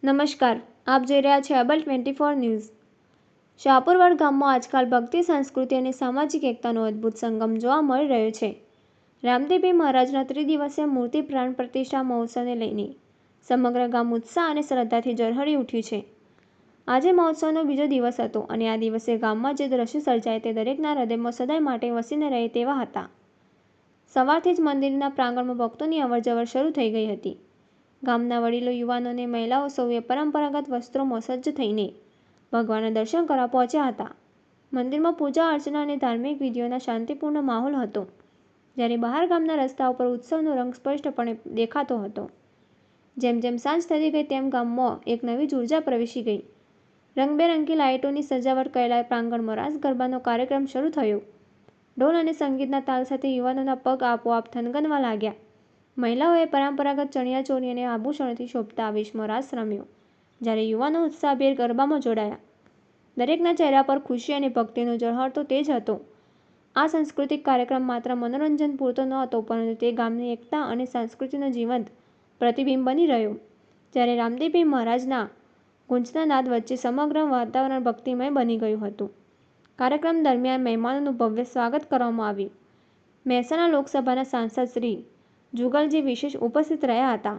નમસ્કાર, આપ જોઈ રહ્યા છો એબલ 24 ન્યૂઝ। શાહપુરવડ ગામમાં આજકાલ ભક્તિ, સંસ્કૃતિ અને સામાજિક એકતાનો અદ્ભુત સંગમ જોવા મળી રહ્યો છે। રામદેવપીર મહારાજના ત્રિદિવસીય મૂર્તિ પ્રાણ પ્રતિષ્ઠા મહોત્સવને લઈને સમગ્ર ગામ ઉત્સાહ અને શ્રદ્ધાથી ઝળહળી ઉઠ્યું છે। આજે મહોત્સવનો બીજો દિવસ હતો અને આ દિવસે ગામમાં જે દ્રશ્યો સર્જાયા તે દરેકના હૃદયમાં સદાય માટે વસીને રહે તેવા હતા। સવારથી જ મંદિરના પ્રાંગણમાં ભક્તોની અવરજવર શરૂ થઈ ગઈ હતી। ગામના વડીલો, યુવાનો અને મહિલાઓ સૌએ પરંપરાગત વસ્ત્રોમાં સજ્જ થઈને ભગવાનના દર્શન કરવા પહોંચ્યા હતા। મંદિરમાં પૂજા અર્ચના અને ધાર્મિક વિધિઓના શાંતિપૂર્ણ માહોલ હતો, જ્યારે બહાર ગામના રસ્તા ઉપર ઉત્સવનો રંગ સ્પષ્ટપણે દેખાતો હતો। જેમ જેમ સાંજ થતી ગઈ તેમ ગામમાં એક નવી જ ઉર્જા પ્રવેશી ગઈ। રંગબેરંગી લાઇટોની સજાવટ કરેલા પ્રાંગણમાં રાસ ગરબાનો કાર્યક્રમ શરૂ થયો। ઢોલ અને સંગીતના તાલ સાથે યુવાનોના પગ આપોઆપ થનગનવા લાગ્યા। મહિલાઓએ પરંપરાગત ચણિયાચોળી અને આભૂષણોથી શોભતા આવેશમાં રાસ રમ્યો, જ્યારે યુવાનો ઉત્સાહભેર ગરબામાં જોડાયા। દરેકના ચહેરા પર ખુશી અને ભક્તિનો ઝળહળતો તેજ હતો। આ સાંસ્કૃતિક કાર્યક્રમ માત્ર મનોરંજન પૂરતો નહોતો, પરંતુ તે ગામની એકતા અને સંસ્કૃતિનો જીવંત પ્રતિબિંબ બની રહ્યો। જ્યારે રામદેવપીર મહારાજના ગુંજતા નાદ વચ્ચે સમગ્ર વાતાવરણ ભક્તિમય બની ગયું હતું। કાર્યક્રમ દરમિયાન મહેમાનોનું ભવ્ય સ્વાગત કરવામાં આવ્યું। મહેસાણા લોકસભાના સાંસદ શ્રી જુગલજી વિશેષ ઉપસ્થિત રહ્યા હતા।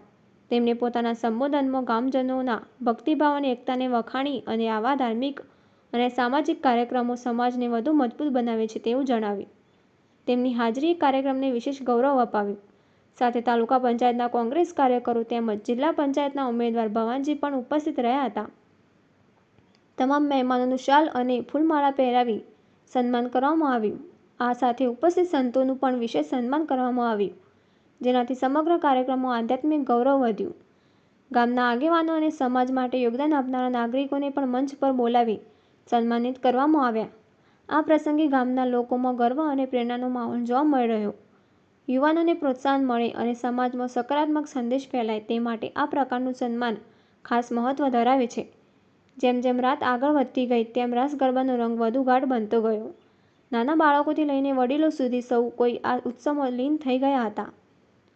તેમણે પોતાના સંબોધનમાં ગામજનોના ભક્તિભાવ અને એકતાને વખાણી અને આવા ધાર્મિક અને સામાજિક કાર્યક્રમો સમાજને વધુ મજબૂત બનાવે છે તેવું જણાવ્યું। તેમની હાજરીએ કાર્યક્રમને વિશેષ ગૌરવ અપાવ્યું। સાથે તાલુકા પંચાયતના કોંગ્રેસ કાર્યકરો તેમજ જિલ્લા પંચાયતના ઉમેદવાર ભવાનજી પણ ઉપસ્થિત રહ્યા હતા। તમામ મહેમાનોનું શાલ અને ફૂલમાળા પહેરાવી સન્માન કરવામાં આવ્યું। આ સાથે ઉપસ્થિત સંતોનું પણ વિશેષ સન્માન કરવામાં આવ્યું, જેનાથી સમગ્ર કાર્યક્રમમાં આધ્યાત્મિક ગૌરવ વધ્યું। ગામના આગેવાનો અને સમાજ માટે યોગદાન આપનારા નાગરિકોને પણ મંચ પર બોલાવી સન્માનિત કરવામાં આવ્યા। આ પ્રસંગે ગામના લોકોમાં ગર્વ અને પ્રેરણાનો માહોલ જોવા મળી રહ્યો। યુવાનોને પ્રોત્સાહન મળે અને સમાજમાં સકારાત્મક સંદેશ ફેલાય તે માટે આ પ્રકારનું સન્માન ખાસ મહત્વ ધરાવે છે। જેમ જેમ રાત આગળ વધતી ગઈ તેમ રાસ ગરબાનો રંગ વધુ ગાઢ બનતો ગયો। નાના બાળકોથી લઈને વડીલો સુધી સૌ કોઈ આ ઉત્સવમાં લીન થઈ ગયા હતા।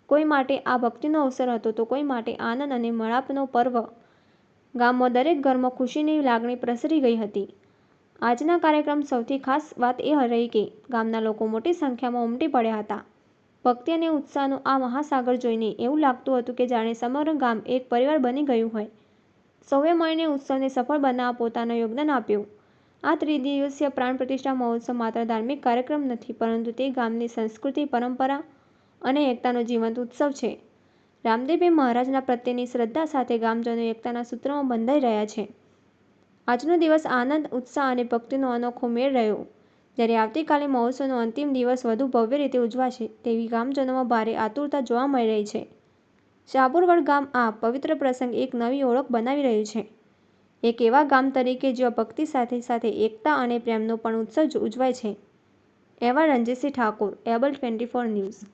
કોઈ માટે આ ભક્તિનો અવસર હતો તો કોઈ માટે આનંદ અને મળાપનો પર્વ। ગામમાં દરેક ઘરમાં ખુશીની લાગણી પ્રસરી ગઈ હતી। આજના કાર્યક્રમ સૌથી ખાસ વાત એ રહી કે ગામના લોકો મોટી સંખ્યામાં ઉમટી પડ્યા હતા। ભક્તિ અને ઉત્સાહનો આ મહાસાગર જોઈને એવું લાગતું હતું કે જાણે સમગ્ર ગામ એક પરિવાર બની ગયું હોય। સૌએ મળીને ઉત્સવને સફળ બનાવવા પોતાનું યોગદાન આપ્યું। આ ત્રિદિવસીય પ્રાણ પ્રતિષ્ઠા મહોત્સવ માત્ર ધાર્મિક કાર્યક્રમ નથી, પરંતુ તે ગામની સંસ્કૃતિ, પરંપરા અને એકતાનો જીવંત ઉત્સવ છે। રામદેવપીર મહારાજના પ્રત્યેની શ્રદ્ધા સાથે ગામજનો એકતાના સૂત્રમાં બંધાઈ રહ્યા છે। આજનો દિવસ આનંદ, ઉત્સાહ અને ભક્તિનો અનોખો મેળ રહ્યો, જ્યારે આવતીકાલે મહોત્સવનો અંતિમ દિવસ વધુ ભવ્ય રીતે ઉજવાશે તેવી ગામજનોમાં ભારે આતુરતા જોવા મળી રહી છે। શાહપુરવડ ગામ આ પવિત્ર પ્રસંગે એક નવી ઓળખ બનાવી રહ્યું છે, એક એવા ગામ તરીકે જ્યાં ભક્તિ સાથે સાથે એકતા અને પ્રેમનો પણ ઉત્સવ ઉજવાય છે। એવા રણજીતસિંહ ઠાકોર, એબલ 24 ન્યૂઝ।